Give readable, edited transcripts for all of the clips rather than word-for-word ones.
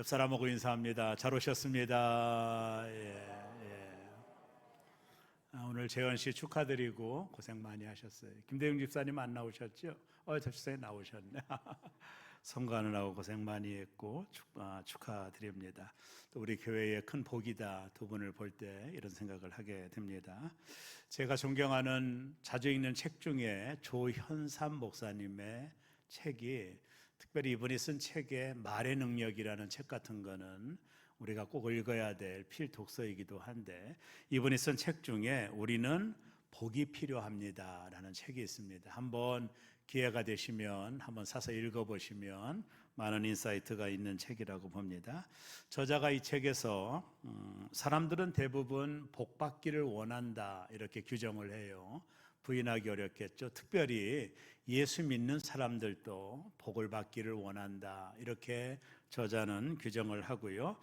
옆 사람하고 인사합니다. 잘 오셨습니다. 오늘 재원 씨 축하드리고 고생 많이 하셨어요. 김대중 집사님 안 나오셨죠? 접시사에 나오셨네. 선거하느라고 고생 많이 했고 축하드립니다. 또 우리 교회의 큰 복이다. 두 분을 볼 때 이런 생각을 하게 됩니다. 제가 존경하는 자주 읽는 책 중에 조현삼 목사님의 책이, 특별히 이분이 쓴 책의 말의 능력이라는 책 같은 거는 우리가 꼭 읽어야 될 필독서이기도 한데, 이분이 쓴 책 중에 우리는 복이 필요합니다 라는 책이 있습니다. 한번 기회가 되시면 한번 사서 읽어보시면 많은 인사이트가 있는 책이라고 봅니다. 저자가 이 책에서 사람들은 대부분 복 받기를 원한다 이렇게 규정을 해요. 부인하기 어렵겠죠. 특별히 예수 믿는 사람들도 복을 받기를 원한다 이렇게 저자는 규정을 하고요.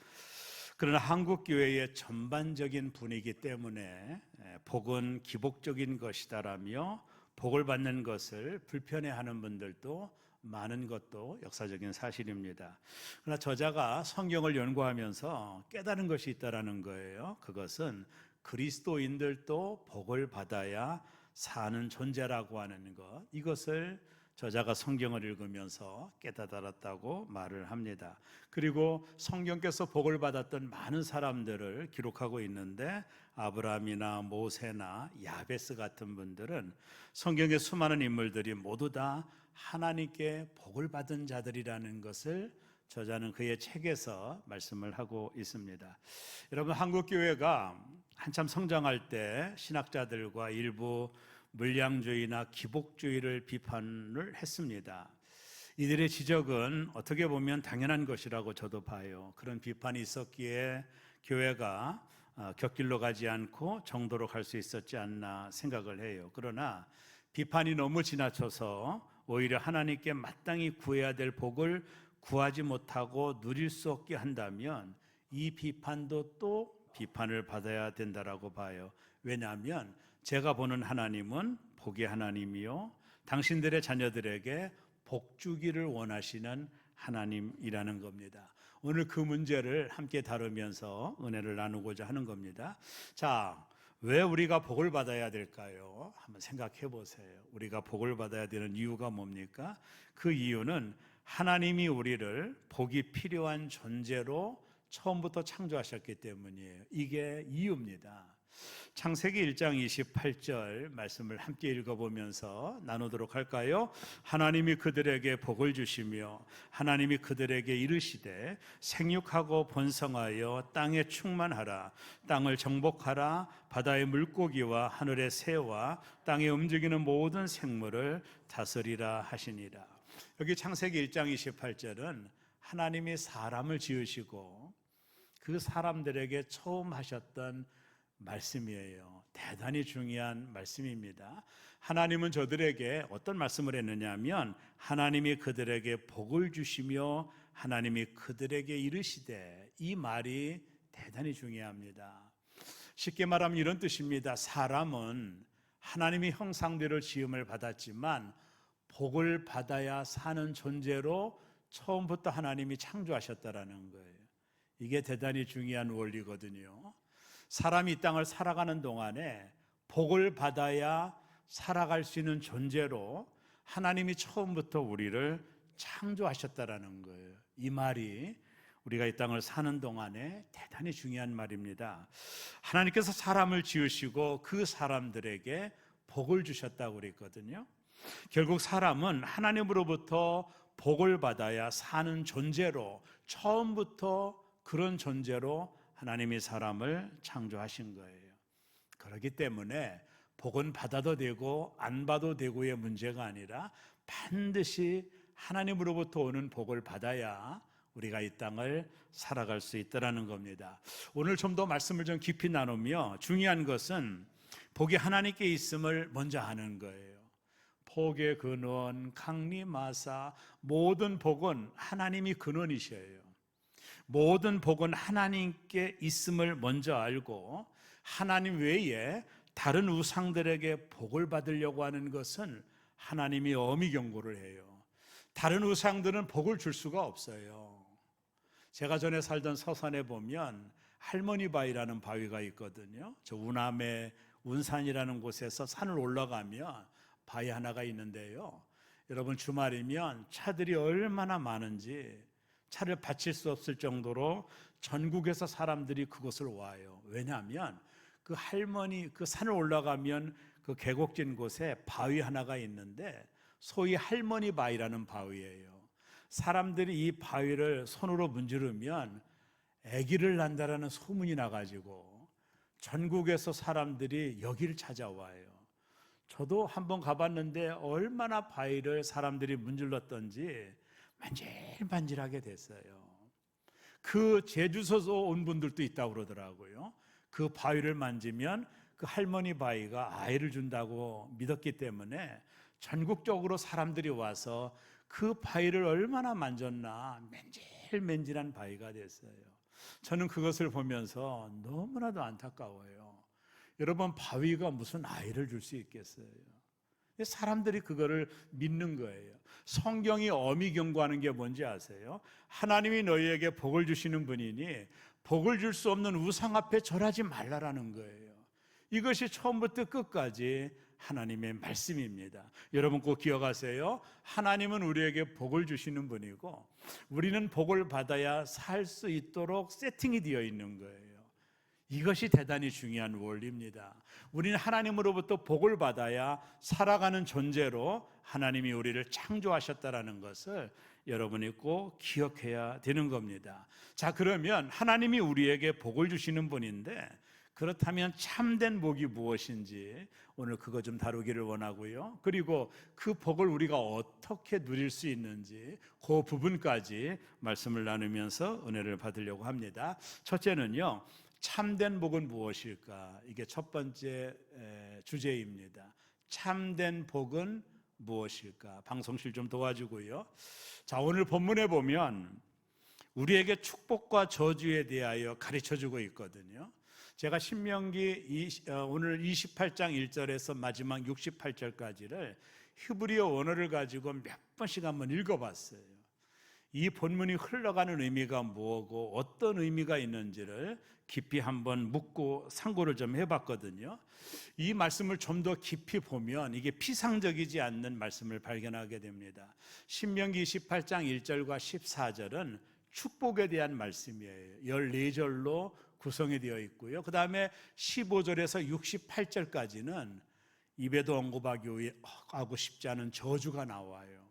그러나 한국 교회의 전반적인 분위기 때문에 복은 기복적인 것이다라며 복을 받는 것을 불편해하는 분들도 많은 것도 역사적인 사실입니다. 그러나 저자가 성경을 연구하면서 깨달은 것이 있다라는 거예요. 그것은 그리스도인들도 복을 받아야 사는 존재라고 하는 것, 이것을 저자가 성경을 읽으면서 깨달았다고 말을 합니다. 그리고 성경께서 복을 받았던 많은 사람들을 기록하고 있는데, 아브라함이나 모세나 야베스 같은 분들은 성경의 수많은 인물들이 모두 다 하나님께 복을 받은 자들이라는 것을 저자는 그의 책에서 말씀을 하고 있습니다. 여러분, 한국교회가 한참 성장할 때 신학자들과 일부 물량주의나 기복주의를 비판을 했습니다. 이들의 지적은 어떻게 보면 당연한 것이라고 저도 봐요. 그런 비판이 있었기에 교회가 곁길로 가지 않고 정도로 갈 수 있었지 않나 생각을 해요. 그러나 비판이 너무 지나쳐서 오히려 하나님께 마땅히 구해야 될 복을 구하지 못하고 누릴 수 없게 한다면 이 비판도 또 비판을 받아야 된다라고 봐요. 왜냐하면 제가 보는 하나님은 복의 하나님이요, 당신들의 자녀들에게 복 주기를 원하시는 하나님이라는 겁니다. 오늘 그 문제를 함께 다루면서 은혜를 나누고자 하는 겁니다. 자, 왜 우리가 복을 받아야 될까요? 한번 생각해 보세요. 우리가 복을 받아야 되는 이유가 뭡니까? 그 이유는 하나님이 우리를 복이 필요한 존재로 처음부터 창조하셨기 때문이에요. 이게 이유입니다. 창세기 1장 28절 말씀을 함께 읽어보면서 나누도록 할까요? 하나님이 그들에게 복을 주시며 하나님이 그들에게 이르시되 생육하고 번성하여 땅에 충만하라, 땅을 정복하라, 바다의 물고기와 하늘의 새와 땅에 움직이는 모든 생물을 다스리라 하시니라. 여기 창세기 1장 28절은 하나님이 사람을 지으시고 그 사람들에게 처음 하셨던 말씀이에요. 대단히 중요한 말씀입니다. 하나님은 저들에게 어떤 말씀을 했느냐 하면, 하나님이 그들에게 복을 주시며 하나님이 그들에게 이르시되, 이 말이 대단히 중요합니다. 쉽게 말하면 이런 뜻입니다. 사람은 하나님의 형상대로 지음을 받았지만 복을 받아야 사는 존재로 처음부터 하나님이 창조하셨다라는 거예요. 이게 대단히 중요한 원리거든요. 사람이 이 땅을 살아가는 동안에 복을 받아야 살아갈 수 있는 존재로 하나님이 처음부터 우리를 창조하셨다라는 거예요. 이 말이 우리가 이 땅을 사는 동안에 대단히 중요한 말입니다. 하나님께서 사람을 지으시고 그 사람들에게 복을 주셨다고 그랬거든요. 결국 사람은 하나님으로부터 복을 받아야 사는 존재로, 처음부터 그런 존재로 하나님이 사람을 창조하신 거예요. 그렇기 때문에 복은 받아도 되고 안 받아도 되고의 문제가 아니라 반드시 하나님으로부터 오는 복을 받아야 우리가 이 땅을 살아갈 수 있다는 겁니다. 오늘 좀 더 말씀을 좀 깊이 나누며, 중요한 것은 복이 하나님께 있음을 먼저 아는 거예요. 복의 근원, 강림하사, 모든 복은 하나님이 근원이셔요. 모든 복은 하나님께 있음을 먼저 알고, 하나님 외에 다른 우상들에게 복을 받으려고 하는 것은 하나님이 어미 경고를 해요. 다른 우상들은 복을 줄 수가 없어요. 제가 전에 살던 서산에 보면 할머니 바위라는 바위가 있거든요. 저 우남의 운산이라는 곳에서 산을 올라가면 바위 하나가 있는데요. 여러분 주말이면 차들이 얼마나 많은지 차를 받칠 수 없을 정도로 전국에서 사람들이 그곳을 와요. 왜냐하면 그 할머니 그 산을 올라가면 그 계곡진 곳에 바위 하나가 있는데 소위 할머니 바위라는 바위예요. 사람들이 이 바위를 손으로 문지르면 아기를 난다라는 소문이 나가지고 전국에서 사람들이 여기를 찾아와요. 저도 한번 가봤는데 얼마나 바위를 사람들이 문질렀던지 만질만질하게 됐어요. 그 제주에서 온 분들도 있다고 그러더라고요. 그 바위를 만지면 그 할머니 바위가 아이를 준다고 믿었기 때문에 전국적으로 사람들이 와서 그 바위를 얼마나 만졌나 맨질맨질한 바위가 됐어요. 저는 그것을 보면서 너무나도 안타까워요. 여러분, 바위가 무슨 아이를 줄 수 있겠어요? 사람들이 그거를 믿는 거예요. 성경이 어미 경고하는 게 뭔지 아세요? 하나님이 너희에게 복을 주시는 분이니 복을 줄 수 없는 우상 앞에 절하지 말라라는 거예요. 이것이 처음부터 끝까지 하나님의 말씀입니다. 여러분 꼭 기억하세요. 하나님은 우리에게 복을 주시는 분이고 우리는 복을 받아야 살 수 있도록 세팅이 되어 있는 거예요. 이것이 대단히 중요한 원리입니다. 우리는 하나님으로부터 복을 받아야 살아가는 존재로 하나님이 우리를 창조하셨다는 것을 여러분이 꼭 기억해야 되는 겁니다. 자, 그러면 하나님이 우리에게 복을 주시는 분인데 그렇다면 참된 복이 무엇인지 오늘 그거 좀 다루기를 원하고요. 그리고 그 복을 우리가 어떻게 누릴 수 있는지 그 부분까지 말씀을 나누면서 은혜를 받으려고 합니다. 첫째는요, 참된 복은 무엇일까? 이게 첫 번째 주제입니다. 참된 복은 무엇일까? 방송실 좀 도와주고요. 자, 오늘 본문에 보면 우리에게 축복과 저주에 대하여 가르쳐주고 있거든요. 제가 신명기 오늘 28장 1절에서 마지막 68절까지를 히브리어 원어를 가지고 몇 번씩 한번 읽어봤어요. 이 본문이 흘러가는 의미가 뭐고 어떤 의미가 있는지를 깊이 한번 묻고 상고를 좀 해봤거든요. 이 말씀을 좀 더 깊이 보면 이게 피상적이지 않는 말씀을 발견하게 됩니다. 신명기 28장 1절과 14절은 축복에 대한 말씀이에요. 14절로 구성이 되어 있고요. 그 다음에 15절에서 68절까지는 입에도 언급하고 싶지 않은 저주가 나와요.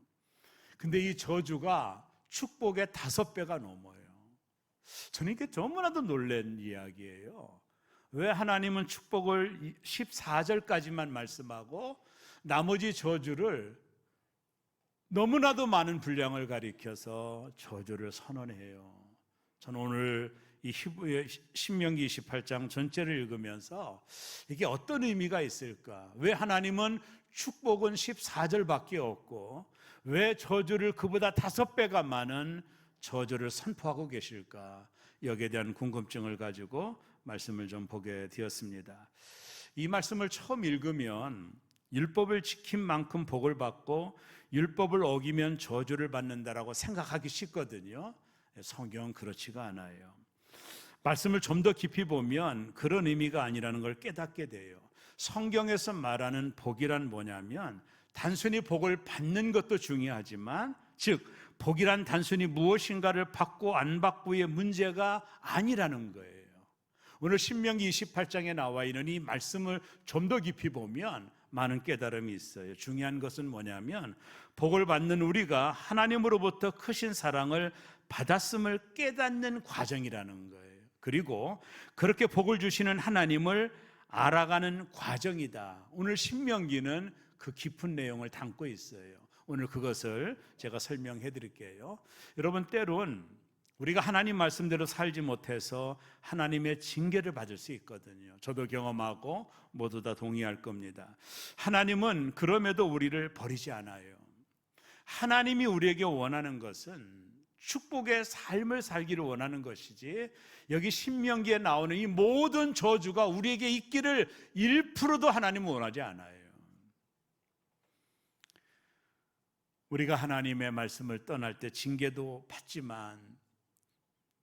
근데 이 저주가 축복의 5배가 넘어요. 저는 이게 너무나도 놀란 이야기예요. 왜 하나님은 축복을 14절까지만 말씀하고 나머지 저주를 너무나도 많은 분량을 가리켜서 저주를 선언해요. 저는 오늘 이 신명기 28장 전체를 읽으면서 이게 어떤 의미가 있을까? 왜 하나님은 축복은 14절밖에 없고 왜 저주를 그보다 5배가 많은 저주를 선포하고 계실까? 여기에 대한 궁금증을 가지고 말씀을 좀 보게 되었습니다. 이 말씀을 처음 읽으면 율법을 지킨 만큼 복을 받고 율법을 어기면 저주를 받는다라고 생각하기 쉽거든요. 성경은 그렇지가 않아요. 말씀을 좀 더 깊이 보면 그런 의미가 아니라는 걸 깨닫게 돼요. 성경에서 말하는 복이란 뭐냐면 단순히 복을 받는 것도 중요하지만 즉 복이란 단순히 무엇인가를 받고 안 받고의 문제가 아니라는 거예요. 오늘 신명기 28장에 나와 있는 이 말씀을 좀 더 깊이 보면 많은 깨달음이 있어요. 중요한 것은 뭐냐면 복을 받는 우리가 하나님으로부터 크신 사랑을 받았음을 깨닫는 과정이라는 거예요. 그리고 그렇게 복을 주시는 하나님을 알아가는 과정이다. 오늘 신명기는 그 깊은 내용을 담고 있어요. 오늘 그것을 제가 설명해 드릴게요. 여러분, 때론 우리가 하나님 말씀대로 살지 못해서 하나님의 징계를 받을 수 있거든요. 저도 경험하고 모두 다 동의할 겁니다. 하나님은 그럼에도 우리를 버리지 않아요. 하나님이 우리에게 원하는 것은 축복의 삶을 살기를 원하는 것이지 여기 신명기에 나오는 이 모든 저주가 우리에게 있기를 1%도 하나님은 원하지 않아요. 우리가 하나님의 말씀을 떠날 때 징계도 받지만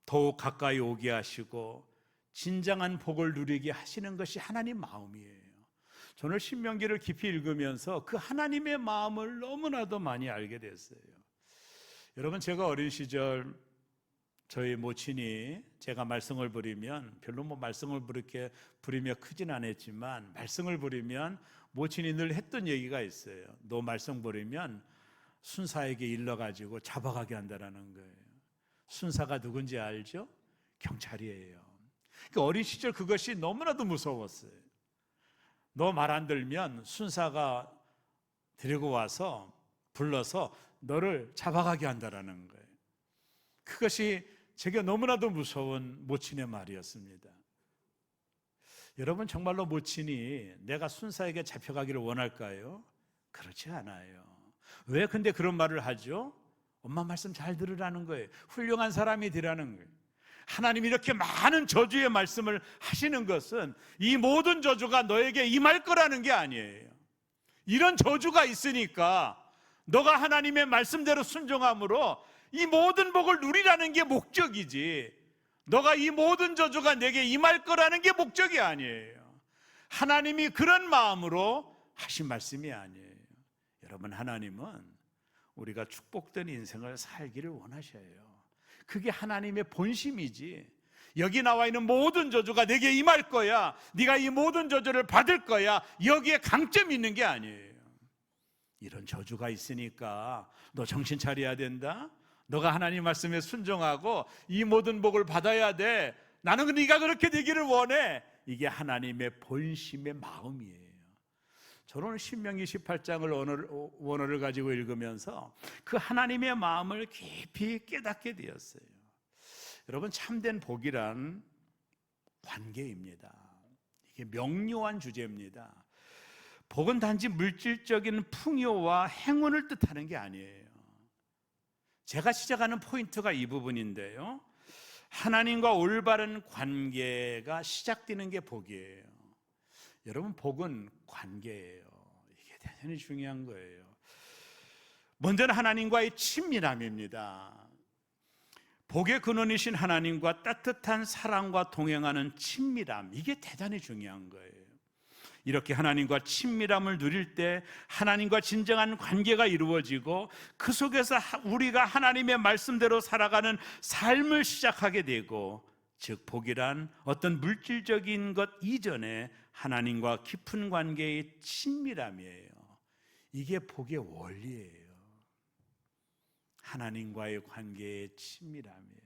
더욱 가까이 오게 하시고 진정한 복을 누리게 하시는 것이 하나님 마음이에요. 저는 신명기를 깊이 읽으면서 그 하나님의 마음을 너무나도 많이 알게 됐어요. 여러분, 제가 어린 시절 저희 모친이 제가 말썽을 부리면, 별로 말썽을 그렇게 부리며 크진 않았지만 말썽을 부리면 모친이 늘 했던 얘기가 있어요. 너 말썽 부리면 순사에게 일러가지고 잡아가게 한다는 거예요. 순사가 누군지 알죠? 경찰이에요. 그러니까 어린 시절 그것이 너무나도 무서웠어요. 너 말 안 들면 순사가 데리고 와서 불러서 너를 잡아가게 한다는 거예요. 그것이 제게 너무나도 무서운 모친의 말이었습니다. 여러분, 정말로 모친이 내가 순사에게 잡혀가기를 원할까요? 그렇지 않아요. 왜 근데 그런 말을 하죠? 엄마 말씀 잘 들으라는 거예요. 훌륭한 사람이 되라는 거예요. 하나님이 이렇게 많은 저주의 말씀을 하시는 것은 이 모든 저주가 너에게 임할 거라는 게 아니에요. 이런 저주가 있으니까 너가 하나님의 말씀대로 순종함으로 이 모든 복을 누리라는 게 목적이지, 너가 이 모든 저주가 내게 임할 거라는 게 목적이 아니에요. 하나님이 그런 마음으로 하신 말씀이 아니에요. 여러분, 하나님은 우리가 축복된 인생을 살기를 원하셔요. 그게 하나님의 본심이지, 여기 나와 있는 모든 저주가 내게 임할 거야, 네가 이 모든 저주를 받을 거야, 여기에 강점이 있는 게 아니에요. 이런 저주가 있으니까 너 정신 차려야 된다, 너가 하나님 말씀에 순종하고 이 모든 복을 받아야 돼, 나는 네가 그렇게 되기를 원해, 이게 하나님의 본심의 마음이에요. 저는 신명기 18장을 원어를 가지고 읽으면서 그 하나님의 마음을 깊이 깨닫게 되었어요. 여러분, 참된 복이란 관계입니다. 이게 명료한 주제입니다. 복은 단지 물질적인 풍요와 행운을 뜻하는 게 아니에요. 제가 시작하는 포인트가 이 부분인데요, 하나님과 올바른 관계가 시작되는 게 복이에요. 여러분, 복은 관계예요. 이게 대단히 중요한 거예요. 먼저는 하나님과의 친밀함입니다. 복의 근원이신 하나님과 따뜻한 사랑과 동행하는 친밀함, 이게 대단히 중요한 거예요. 이렇게 하나님과 친밀함을 누릴 때 하나님과 진정한 관계가 이루어지고 그 속에서 우리가 하나님의 말씀대로 살아가는 삶을 시작하게 되고, 즉 복이란 어떤 물질적인 것 이전에 하나님과 깊은 관계의 친밀함이에요. 이게 복의 원리예요. 하나님과의 관계의 친밀함이에요.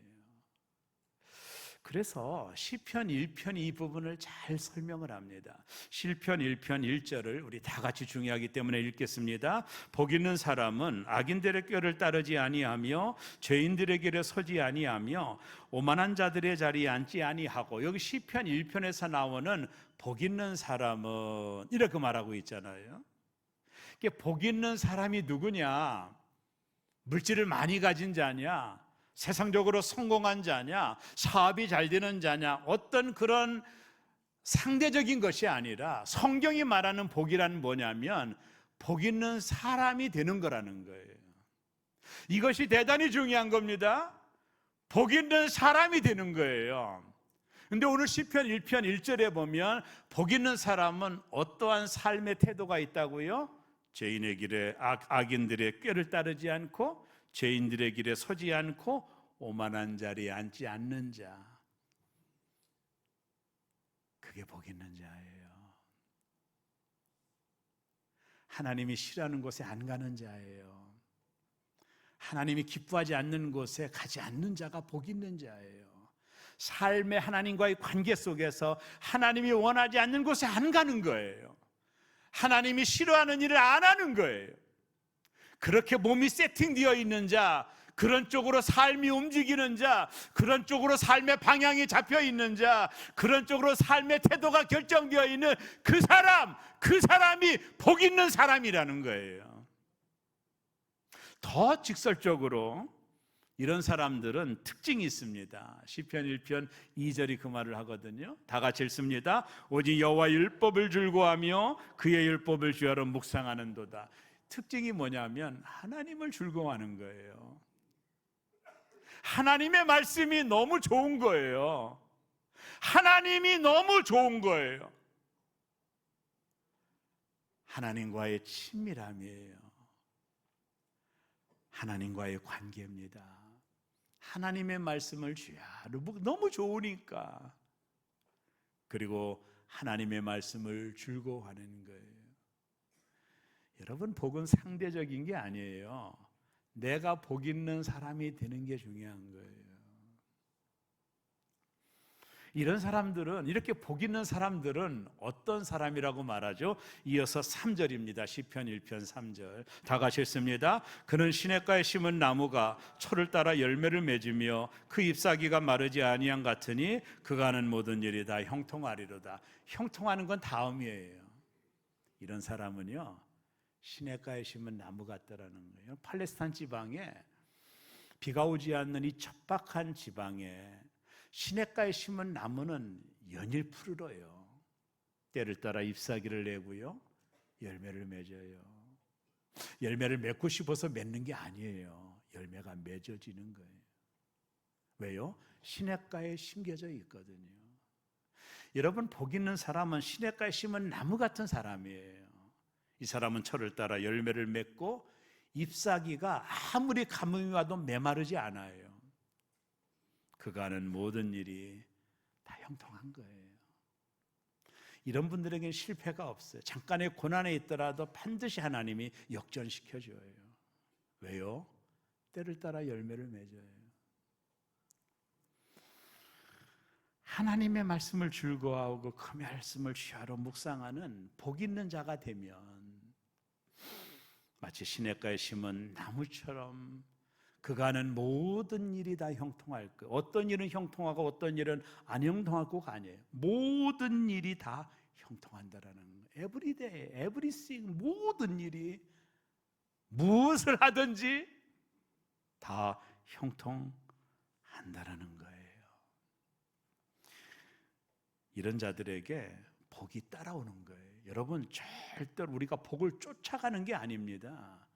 그래서 시편 1편 이 부분을 잘 설명을 합니다. 시편 1편 1절을 우리 다 같이 중요하기 때문에 읽겠습니다. 복 있는 사람은 악인들의 꾀를 따르지 아니하며 죄인들의 길에 서지 아니하며 오만한 자들의 자리에 앉지 아니하고, 여기 시편 1편에서 나오는 복 있는 사람은 이렇게 말하고 있잖아요. 복 있는 사람이 누구냐? 물질을 많이 가진 자냐? 세상적으로 성공한 자냐? 사업이 잘 되는 자냐? 어떤 그런 상대적인 것이 아니라 성경이 말하는 복이란 뭐냐면 복 있는 사람이 되는 거라는 거예요. 이것이 대단히 중요한 겁니다. 복 있는 사람이 되는 거예요. 근데 오늘 시편 1편 1절에 보면 복 있는 사람은 어떠한 삶의 태도가 있다고요? 죄인의 길에 악인들의 꾀를 따르지 않고 죄인들의 길에 서지 않고 오만한 자리에 앉지 않는 자, 그게 복 있는 자예요. 하나님이 싫어하는 곳에 안 가는 자예요. 하나님이 기뻐하지 않는 곳에 가지 않는 자가 복 있는 자예요. 삶의 하나님과의 관계 속에서 하나님이 원하지 않는 곳에 안 가는 거예요. 하나님이 싫어하는 일을 안 하는 거예요. 그렇게 몸이 세팅되어 있는 자, 그런 쪽으로 삶이 움직이는 자, 그런 쪽으로 삶의 방향이 잡혀 있는 자, 그런 쪽으로 삶의 태도가 결정되어 있는 그 사람이 복 있는 사람이라는 거예요. 더 직설적으로 이런 사람들은 특징이 있습니다. 시편 1편 2절이 그 말을 하거든요. 다 같이 읽습니다. 오직 여호와의 율법을 즐거워하며 그의 율법을 주야로 묵상하는도다. 특징이 뭐냐면 하나님을 즐거워하는 거예요. 하나님의 말씀이 너무 좋은 거예요. 하나님이 너무 좋은 거예요. 하나님과의 친밀함이에요. 하나님과의 관계입니다. 하나님의 말씀을 주야 너무 좋으니까. 그리고 하나님의 말씀을 즐거워하는 거예요. 여러분, 복은 상대적인 게 아니에요. 내가 복 있는 사람이 되는 게 중요한 거예요. 이런 사람들은, 이렇게 복 있는 사람들은 어떤 사람이라고 말하죠? 이어서 3절입니다. 시편 1편 3절 다 같이 읽습니다. 그는 시냇가에 심은 나무가 철을 따라 열매를 맺으며 그 잎사귀가 마르지 아니한 같으니 그가 하는 모든 일이 다 형통하리로다. 형통하는 건 다음이에요. 이런 사람은요, 시냇가에 심은 나무 같다라는 거예요. 팔레스타인 지방에 비가 오지 않는 이 척박한 지방에 시냇가에 심은 나무는 연일 푸르러요. 때를 따라 잎사귀를 내고요, 열매를 맺어요. 열매를 맺고 싶어서 맺는 게 아니에요. 열매가 맺어지는 거예요. 왜요? 시냇가에 심겨져 있거든요. 여러분, 복 있는 사람은 시냇가에 심은 나무 같은 사람이에요. 이 사람은 철을 따라 열매를 맺고 잎사귀가 아무리 가뭄이 와도 메마르지 않아요. 그가 하는 모든 일이 다 형통한 거예요. 이런 분들에게는 실패가 없어요. 잠깐의 고난에 있더라도 반드시 하나님이 역전시켜줘요. 왜요? 때를 따라 열매를 맺어요. 하나님의 말씀을 즐거워하고 그 말씀을 취하러 묵상하는 복 있는 자가 되면 마치 시냇가에 심은 나무처럼 그가 하는 모든 일이 다 형통할 거예요. 어떤 일은 형통하고 어떤 일은 안 형통할 거가 아니에요. 모든 일이 다 형통한다라는 거예요. Everyday, everything, 모든 일이 무엇을 하든지 다 형통한다라는 거예요. 이런 자들에게 복이 따라오는 거예요. 여러분, 절대로 우리가 복을 쫓아가는 게 아닙니다.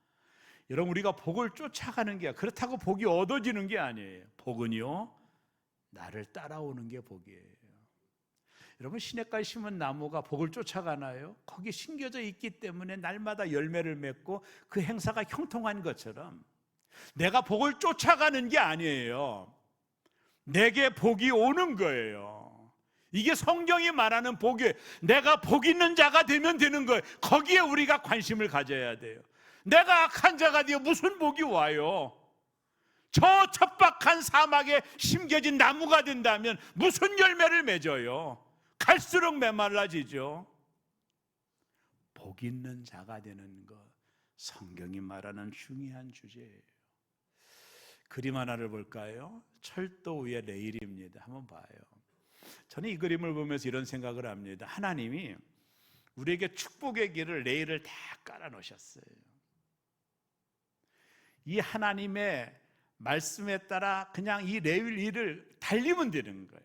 여러분, 우리가 복을 쫓아가는 게, 그렇다고 복이 얻어지는 게 아니에요. 복은요, 나를 따라오는 게 복이에요. 여러분, 시냇가에 심은 나무가 복을 쫓아가나요? 거기 심겨져 있기 때문에 날마다 열매를 맺고 그 행사가 형통한 것처럼 내가 복을 쫓아가는 게 아니에요. 내게 복이 오는 거예요. 이게 성경이 말하는 복이에요. 내가 복 있는 자가 되면 되는 거예요. 거기에 우리가 관심을 가져야 돼요. 내가 악한 자가 되어 무슨 복이 와요? 저 척박한 사막에 심겨진 나무가 된다면 무슨 열매를 맺어요? 갈수록 메말라지죠. 복 있는 자가 되는 것, 성경이 말하는 중요한 주제예요. 그림 하나를 볼까요? 철도 위의 레일입니다. 한번 봐요. 저는 이 그림을 보면서 이런 생각을 합니다. 하나님이 우리에게 축복의 길을, 레일을 다 깔아 놓으셨어요. 이 하나님의 말씀에 따라 그냥 이 레일 위를 달리면 되는 거예요.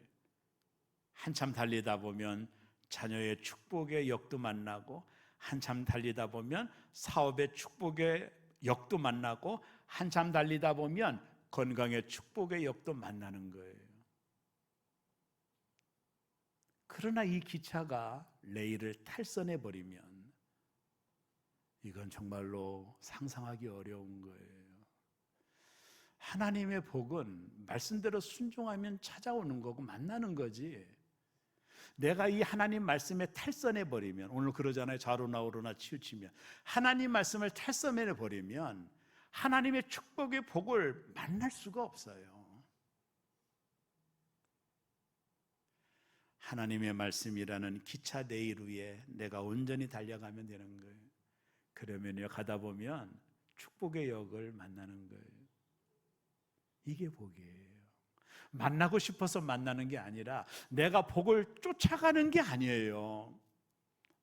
한참 달리다 보면 자녀의 축복의 역도 만나고, 한참 달리다 보면 사업의 축복의 역도 만나고, 한참 달리다 보면 건강의 축복의 역도 만나는 거예요. 그러나 이 기차가 레일을 탈선해 버리면 이건 정말로 상상하기 어려운 거예요. 하나님의 복은 말씀대로 순종하면 찾아오는 거고 만나는 거지, 내가 이 하나님 말씀에 탈선해 버리면, 오늘 그러잖아요. 좌로나 우로나 치우치면, 하나님 말씀을 탈선해 버리면 하나님의 축복의 복을 만날 수가 없어요. 하나님의 말씀이라는 기차 레일 위에 내가 온전히 달려가면 되는 거예요. 그러면요, 가다 보면 축복의 역을 만나는 거예요. 이게 복이에요. 만나고 싶어서 만나는 게 아니라 내가 복을 쫓아가는 게 아니에요.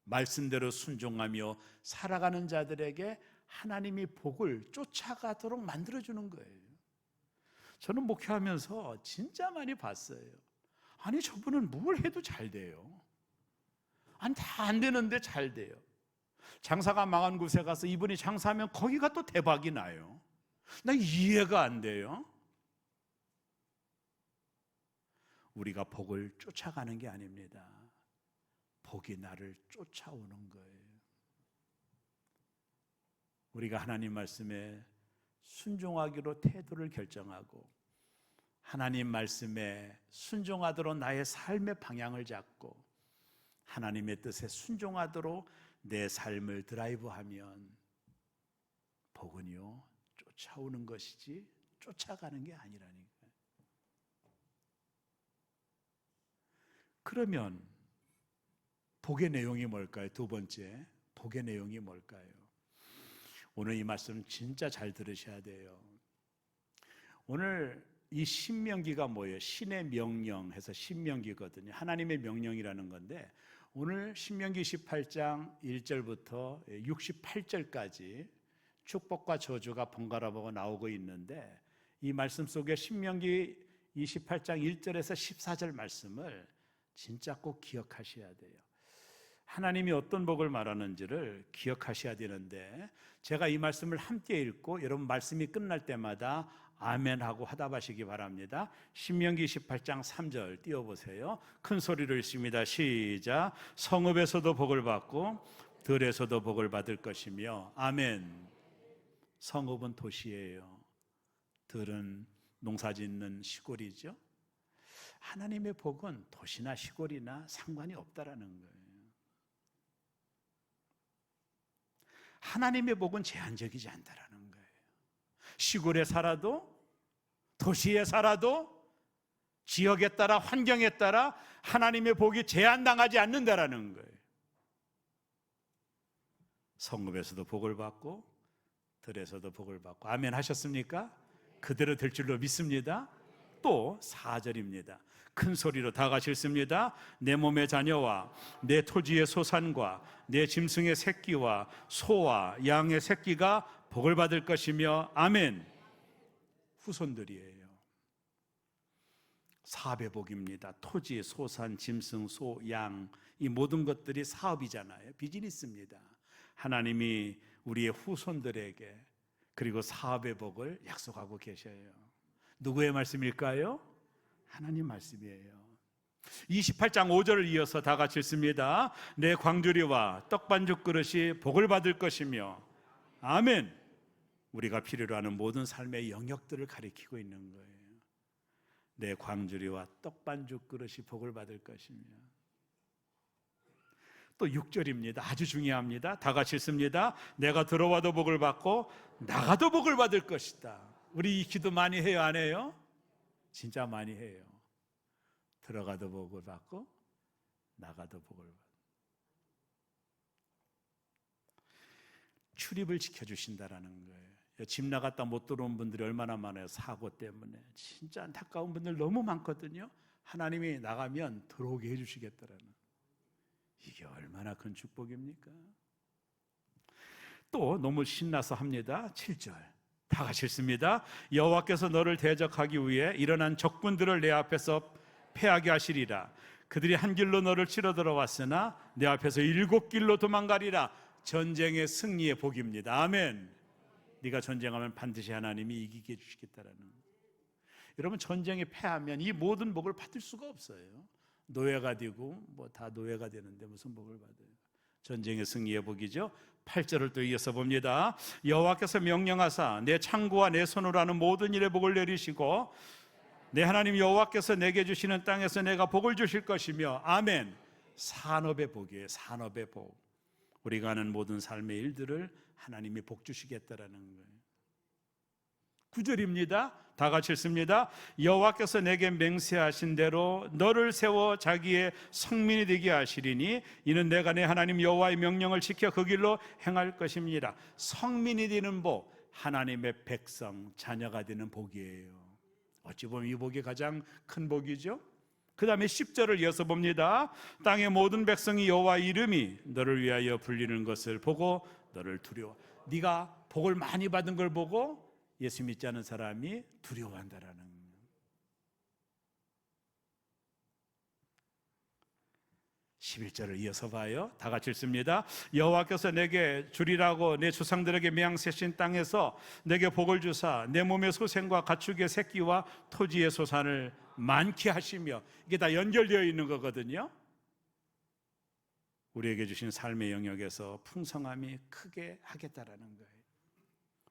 말씀대로 순종하며 살아가는 자들에게 하나님이 복을 쫓아가도록 만들어주는 거예요. 저는 목회하면서 진짜 많이 봤어요. 아니, 저분은 뭘 해도 잘 돼요. 아니, 다 안 되는데 잘 돼요. 장사가 망한 곳에 가서 이분이 장사하면 거기가 또 대박이 나요. 나 이해가 안 돼요. 우리가 복을 쫓아가는 게 아닙니다. 복이 나를 쫓아오는 거예요. 우리가 하나님 말씀에 순종하기로 태도를 결정하고 하나님 말씀에 순종하도록 나의 삶의 방향을 잡고 하나님의 뜻에 순종하도록 내 삶을 드라이브하면 복은요 쫓아오는 것이지 쫓아가는 게 아니라니까요. 그러면 복의 내용이 뭘까요? 두 번째, 복의 내용이 뭘까요? 오늘 이 말씀 진짜 잘 들으셔야 돼요. 오늘 이 신명기가 뭐예요? 신의 명령 해서 신명기거든요. 하나님의 명령이라는 건데 오늘 신명기 18장 1절부터 68절까지 축복과 저주가 번갈아 보고 나오고 있는데 이 말씀 속에 신명기 28장 1절에서 14절 말씀을 진짜 꼭 기억하셔야 돼요. 하나님이 어떤 복을 말하는지를 기억하셔야 되는데 제가 이 말씀을 함께 읽고 여러분 말씀이 끝날 때마다 아멘하고 화답하시기 바랍니다. 신명기 18장 3절 띄워보세요. 큰 소리로 읽습니다. 시작. 성읍에서도 복을 받고 들에서도 복을 받을 것이며 아멘. 성읍은 도시예요. 들은 농사짓는 시골이죠. 하나님의 복은 도시나 시골이나 상관이 없다라는 거예요. 하나님의 복은 제한적이지 않다라는 거예요. 시골에 살아도 도시에 살아도 지역에 따라 환경에 따라 하나님의 복이 제한당하지 않는다라는 거예요. 성읍에서도 복을 받고 들에서도 복을 받고 아멘 하셨습니까? 그대로 될 줄로 믿습니다. 또 4절입니다. 큰 소리로 다 같이 읽습니다. 내 몸의 자녀와 내 토지의 소산과 내 짐승의 새끼와 소와 양의 새끼가 복을 받을 것이며 아멘. 후손들이에요. 사업의 복입니다. 토지, 소산, 짐승, 소, 양 이 모든 것들이 사업이잖아요. 비즈니스입니다. 하나님이 우리의 후손들에게 그리고 사업의 복을 약속하고 계셔요. 누구의 말씀일까요? 하나님 말씀이에요. 28장 5절을 이어서 다 같이 읽습니다. 내 광주리와 떡반죽 그릇이 복을 받을 것이며 아멘. 우리가 필요로 하는 모든 삶의 영역들을 가리키고 있는 거예요. 내 광주리와 떡반죽 그릇이 복을 받을 것이며 또 6절입니다. 아주 중요합니다. 다 같이 읽습니다. 내가 들어와도 복을 받고 나가도 복을 받을 것이다. 우리 이 기도 많이 해요, 안 해요? 진짜 많이 해요. 들어가도 복을 받고 나가도 복을 받고 출입을 지켜주신다라는 거예요. 집 나갔다 못 들어온 분들이 얼마나 많아요. 사고 때문에 진짜 안타까운 분들 너무 많거든요. 하나님이 나가면 들어오게 해주시겠다라는 이게 얼마나 큰 축복입니까? 또 너무 신나서 합니다. 7절 다 같이 읽습니다. 여호와께서 너를 대적하기 위해 일어난 적군들을 내 앞에서 패하게 하시리라. 그들이 한 길로 너를 치러 들어왔으나 내 앞에서 7길로 도망가리라. 전쟁의 승리의 복입니다. 아멘. 네가 전쟁하면 반드시 하나님이 이기게 해주시겠다라는. 여러분 전쟁에 패하면 이 모든 복을 받을 수가 없어요. 노예가 되고 뭐 다 노예가 되는데 무슨 복을 받아요? 전쟁의 승리의 복이죠. 8절을 또 이어서 봅니다. 여호와께서 명령하사 내 창고와 내 손으로 하는 모든 일에 복을 내리시고 내 하나님 여호와께서 내게 주시는 땅에서 내가 복을 주실 것이며 아멘. 산업의 복이에요. 산업의 복. 우리가 하는 모든 삶의 일들을 하나님이 복 주시겠다라는 거예요. 9절입니다. 다 같이 읽습니다. 여호와께서 내게 맹세하신 대로 너를 세워 자기의 성민이 되게 하시리니 이는 내가 내 하나님 여호와의 명령을 지켜 그 길로 행할 것입니다. 성민이 되는 복, 하나님의 백성, 자녀가 되는 복이에요. 어찌 보면 이 복이 가장 큰 복이죠. 그 다음에 10절을 이어서 봅니다. 땅의 모든 백성이 여호와의 이름이 너를 위하여 불리는 것을 보고 너를 두려워. 네가 복을 많이 받은 걸 보고 예수 믿지 않은 사람이 두려워한다라는. 11절을 이어서 봐요. 다 같이 읽습니다. 여호와께서 내게 주리라고 내 조상들에게 맹세하신 땅에서 내게 복을 주사 내 몸의 소생과 가축의 새끼와 토지의 소산을 많게 하시며, 이게 다 연결되어 있는 거거든요. 우리에게 주신 삶의 영역에서 풍성함이 크게 하겠다라는 거예요.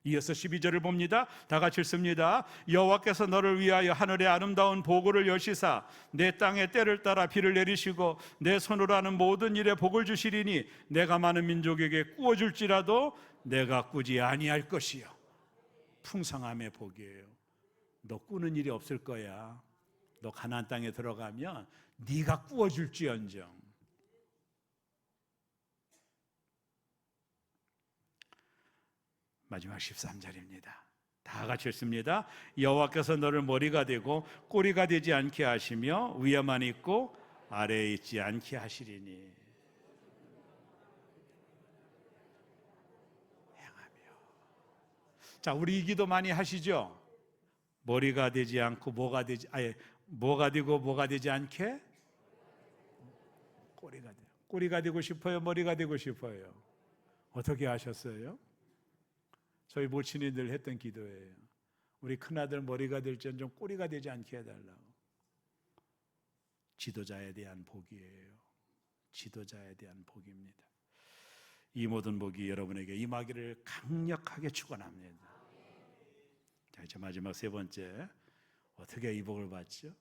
이어서 12절을 봅니다. 다 같이 읽습니다. 여호와께서 너를 위하여 하늘의 아름다운 보고를 여시사 내 땅에 때를 따라 비를 내리시고 내 손으로 하는 모든 일에 복을 주시리니 내가 많은 민족에게 꾸어줄지라도 내가 꾸지 아니할 것이요. 풍성함의 복이에요. 너 꾸는 일이 없을 거야. 너 가나안 땅에 들어가면 네가 꾸어줄지언정. 마지막 13절입니다. 다 같이 읽습니다. 여호와께서 너를 머리가 되고 꼬리가 되지 않게 하시며 위에만 있고 아래에 있지 않게 하시리니. 행하며. 자, 우리 이 기도 많이 하시죠? 머리가 되지 않고 뭐가 되지, 뭐가 되고 뭐가 되지 않게? 꼬리가 되고 싶어요? 머리가 되고 싶어요? 어떻게 하셨어요? 저희 모친이 늘 했던 기도예요. 우리 큰아들 머리가 될지언정 꼬리가 되지 않게 해달라고. 지도자에 대한 복이에요. 지도자에 대한 복입니다. 이 모든 복이 여러분에게 임하기를 강력하게 축원합니다. 자, 이제 마지막 세 번째, 어떻게 이 복을 받죠?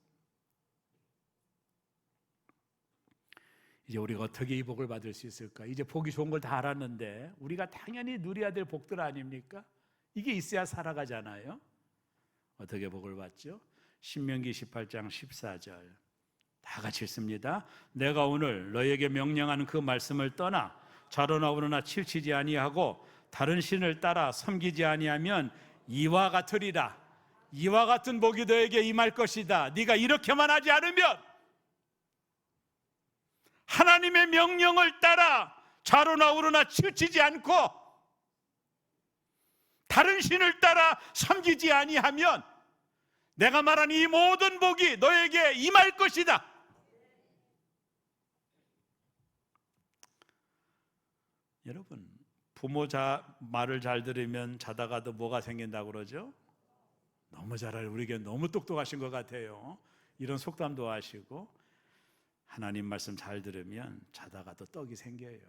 이제 우리가 어떻게 이 복을 받을 수 있을까? 이제 복이 좋은 걸 다 알았는데 우리가 당연히 누려야 될 복들 아닙니까? 이게 있어야 살아가잖아요. 어떻게 복을 받죠? 신명기 18장 14절 다 같이 읽습니다. 내가 오늘 너에게 명령하는 그 말씀을 떠나 좌로나 우로나 치우치지 아니하고 다른 신을 따라 섬기지 아니하면 이와 같으리라. 이와 같은 복이 너에게 임할 것이다. 네가 이렇게만 하지 않으면, 하나님의 명령을 따라 좌로나 우로나 치우치지 않고 다른 신을 따라 섬기지 아니하면 내가 말한 이 모든 복이 너에게 임할 것이다. 여러분, 부모 말을 잘 들으면 자다가도 뭐가 생긴다고 그러죠? 너무 잘 알아요. 우리에게 너무 똑똑하신 것 같아요. 이런 속담도 하시고, 하나님 말씀 잘 들으면 자다가도 떡이 생겨요.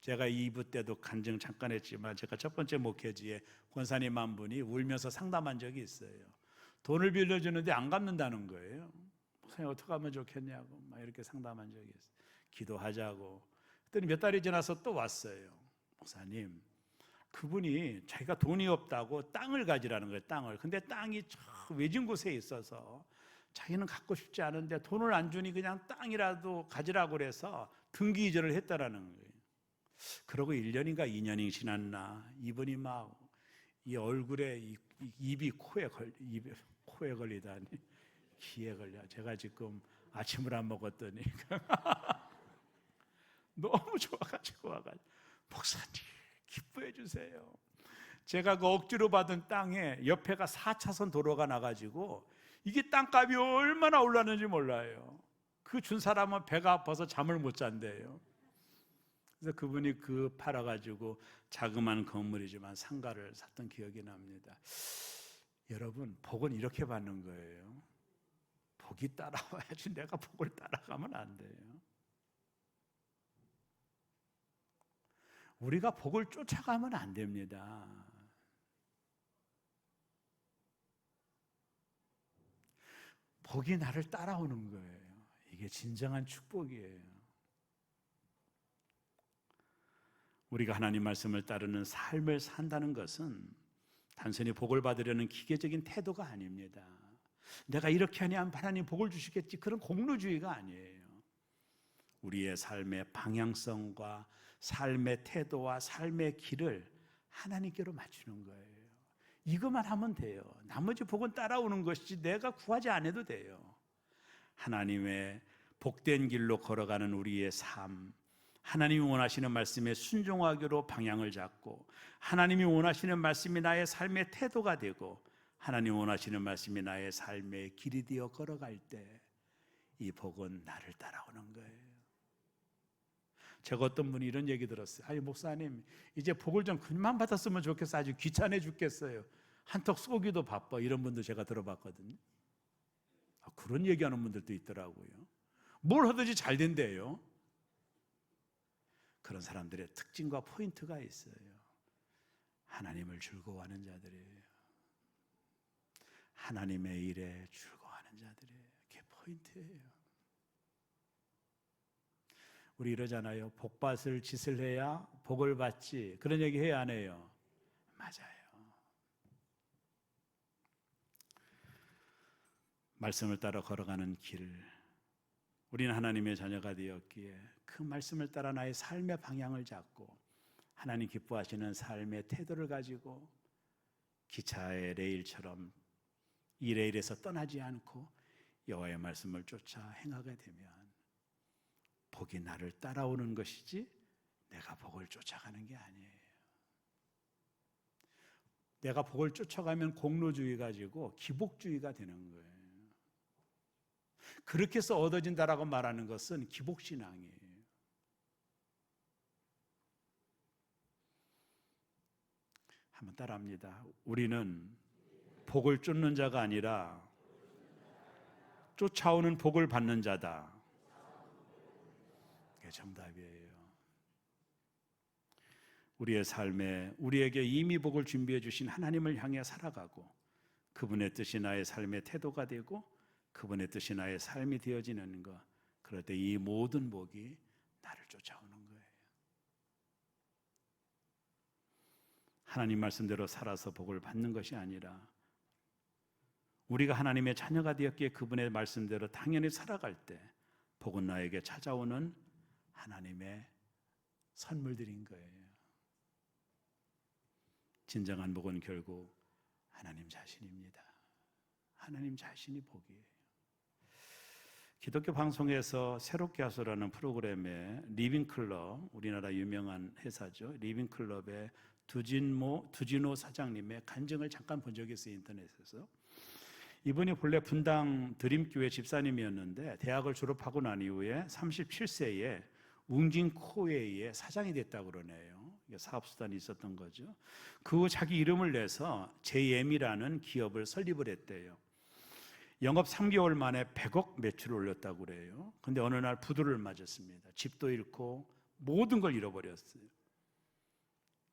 제가 2부 때도 간증 잠깐 했지만, 제가 첫 번째 목회지에 권사님 한 분이 울면서 상담한 적이 있어요. 돈을 빌려주는데 안 갚는다는 거예요. 목사님 어떻게 하면 좋겠냐고 막 이렇게 상담한 적이 있어요. 기도하자고. 그랬더니 몇 달이 지나서 또 왔어요. 목사님, 그분이 자기가 돈이 없다고 땅을 가지라는 거예요. 땅을. 근데 땅이 저 외진 곳에 있어서 자기는 갖고 싶지 않은데 돈을 안 주니 그냥 땅이라도 가지라고 그래서 등기 이전을 했다라는 거예요. 그러고 1년인가 2년이 지났나 이분이 막 이 얼굴에 입이 코에 걸리다니, 귀에 걸려. 제가 지금 아침을 안 먹었더니 너무 좋아가지고 와가지고, 목사님 기뻐해 주세요. 제가 그 억지로 받은 땅에 옆에가 4차선 도로가 나가지고 이게 땅값이 얼마나 올랐는지 몰라요. 그 준 사람은 배가 아파서 잠을 못 잔대요. 그래서 그분이 그 팔아가지고 자그마한 건물이지만 상가를 샀던 기억이 납니다. 여러분, 복은 이렇게 받는 거예요. 복이 따라와야지 내가 복을 따라가면 안 돼요. 우리가 복을 쫓아가면 안 됩니다. 복이 나를 따라오는 거예요. 이게 진정한 축복이에요. 우리가 하나님 말씀을 따르는 삶을 산다는 것은 단순히 복을 받으려는 기계적인 태도가 아닙니다. 내가 이렇게 하면 하나님 복을 주시겠지, 그런 공로주의가 아니에요. 우리의 삶의 방향성과 삶의 태도와 삶의 길을 하나님께로 맞추는 거예요. 이것만 하면 돼요. 나머지 복은 따라오는 것이지 내가 구하지 않아도 돼요. 하나님의 복된 길로 걸어가는 우리의 삶, 하나님이 원하시는 말씀에 순종하기로 방향을 잡고, 하나님이 원하시는 말씀이 나의 삶의 태도가 되고, 하나님이 원하시는 말씀이 나의 삶의 길이 되어 걸어갈 때 이 복은 나를 따라오는 거예요. 제가 어떤 분이 이런 얘기 들었어요. 아니 목사님, 이제 복을 좀 그만 받았으면 좋겠어. 아주 귀찮아 죽겠어요. 한턱 쏘기도 바빠. 이런 분도 제가 들어봤거든요. 그런 얘기하는 분들도 있더라고요. 뭘 하든지 잘 된대요. 그런 사람들의 특징과 포인트가 있어요. 하나님을 즐거워하는 자들이에요. 하나님의 일에 즐거워하는 자들이에요. 그게 포인트예요. 우리 이러잖아요. 복받을 짓을 해야 복을 받지. 그런 얘기 해야 안 해요? 맞아요. 말씀을 따라 걸어가는 길, 우리는 하나님의 자녀가 되었기에 그 말씀을 따라 나의 삶의 방향을 잡고 하나님 기뻐하시는 삶의 태도를 가지고 기차의 레일처럼 이 레일에서 떠나지 않고 여호와의 말씀을 쫓아 행하게 되면 복이 나를 따라오는 것이지 내가 복을 쫓아가는 게 아니에요. 내가 복을 쫓아가면 공로주의 가지고 기복주의가 되는 거예요. 그렇게 해서 얻어진다라고 말하는 것은 기복신앙이에요. 한번 따라합니다. 우리는 복을 쫓는 자가 아니라 쫓아오는 복을 받는 자다. 그게 정답이에요. 우리의 삶에 우리에게 이미 복을 준비해 주신 하나님을 향해 살아가고 그분의 뜻이 나의 삶의 태도가 되고 그분의 뜻이 나의 삶이 되어지는 것, 그럴 때 이 모든 복이 나를 쫓아오는 거예요. 하나님 말씀대로 살아서 복을 받는 것이 아니라 우리가 하나님의 자녀가 되었기에 그분의 말씀대로 당연히 살아갈 때 복은 나에게 찾아오는 하나님의 선물들인 거예요. 진정한 복은 결국 하나님 자신입니다. 하나님 자신이 복이에요. 기독교 방송에서 새롭게 하소라는 프로그램에 리빙클럽, 우리나라 유명한 회사죠. 리빙클럽의 두진노 사장님의 간증을 잠깐 본 적이 있어요. 인터넷에서. 이분이 본래 분당 드림교회 집사님이었는데 대학을 졸업하고 난 이후에 37세에 웅진코웨이의 사장이 됐다고 그러네요. 사업수단이 있었던 거죠. 그 후 자기 이름을 내서 JM이라는 기업을 설립을 했대요. 영업 3개월 만에 100억 매출을 올렸다고 그래요. 근데 어느 날 부도를 맞았습니다. 집도 잃고 모든 걸 잃어버렸어요.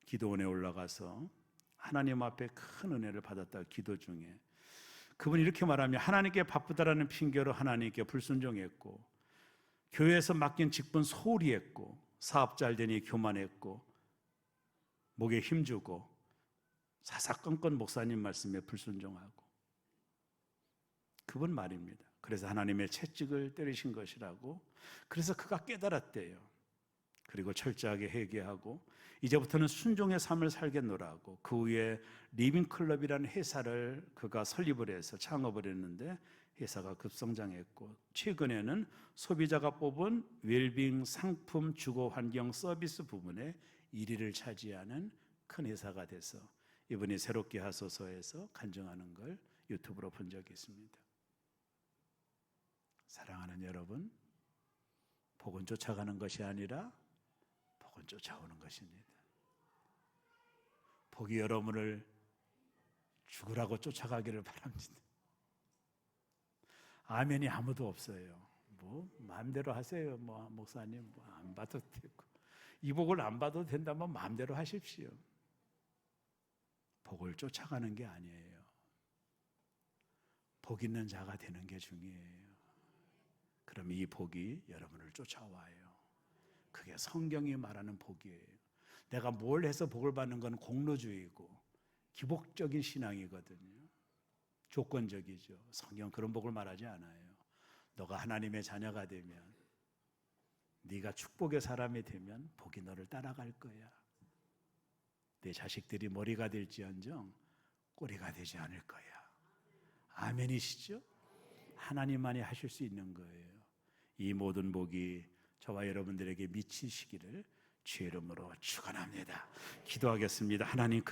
기도원에 올라가서 하나님 앞에 큰 은혜를 받았다. 기도 중에 그분이 이렇게 말하며 하나님께 바쁘다라는 핑계로 하나님께 불순종했고 교회에서 맡긴 직분 소홀히 했고 사업 잘 되니 교만했고 목에 힘주고 사사건건 목사님 말씀에 불순종하고 그분 말입니다. 그래서 하나님의 채찍을 때리신 것이라고. 그래서 그가 깨달았대요. 그리고 철저하게 회개하고 이제부터는 순종의 삶을 살겠노라고. 그 후에 리빙클럽이라는 회사를 그가 설립을 해서 창업을 했는데 회사가 급성장했고 최근에는 소비자가 뽑은 웰빙 상품 주거 환경 서비스 부문에 1위를 차지하는 큰 회사가 돼서 이분이 새롭게 하소서에서 간증하는 걸 유튜브로 본 적이 있습니다. 사랑하는 여러분, 복은 쫓아가는 것이 아니라 복은 쫓아오는 것입니다. 복이 여러분을 죽으라고 쫓아가기를 바랍니다. 아멘이 아무도 없어요. 뭐 마음대로 하세요. 뭐 목사님 뭐 안 봐도 되고 이 복을 안 봐도 된다면 마음대로 하십시오. 복을 쫓아가는 게 아니에요. 복 있는 자가 되는 게 중요해요. 그럼 이 복이 여러분을 쫓아와요. 그게 성경이 말하는 복이에요. 내가 뭘 해서 복을 받는 건 공로주의고 기복적인 신앙이거든요. 조건적이죠. 성경 그런 복을 말하지 않아요. 너가 하나님의 자녀가 되면, 네가 축복의 사람이 되면 복이 너를 따라갈 거야. 내 자식들이 머리가 될지언정 꼬리가 되지 않을 거야. 아멘이시죠? 하나님만이 하실 수 있는 거예요. 이 모든 복이 저와 여러분들에게 미치시기를 주의 이름으로 축원합니다. 기도하겠습니다. 하나님,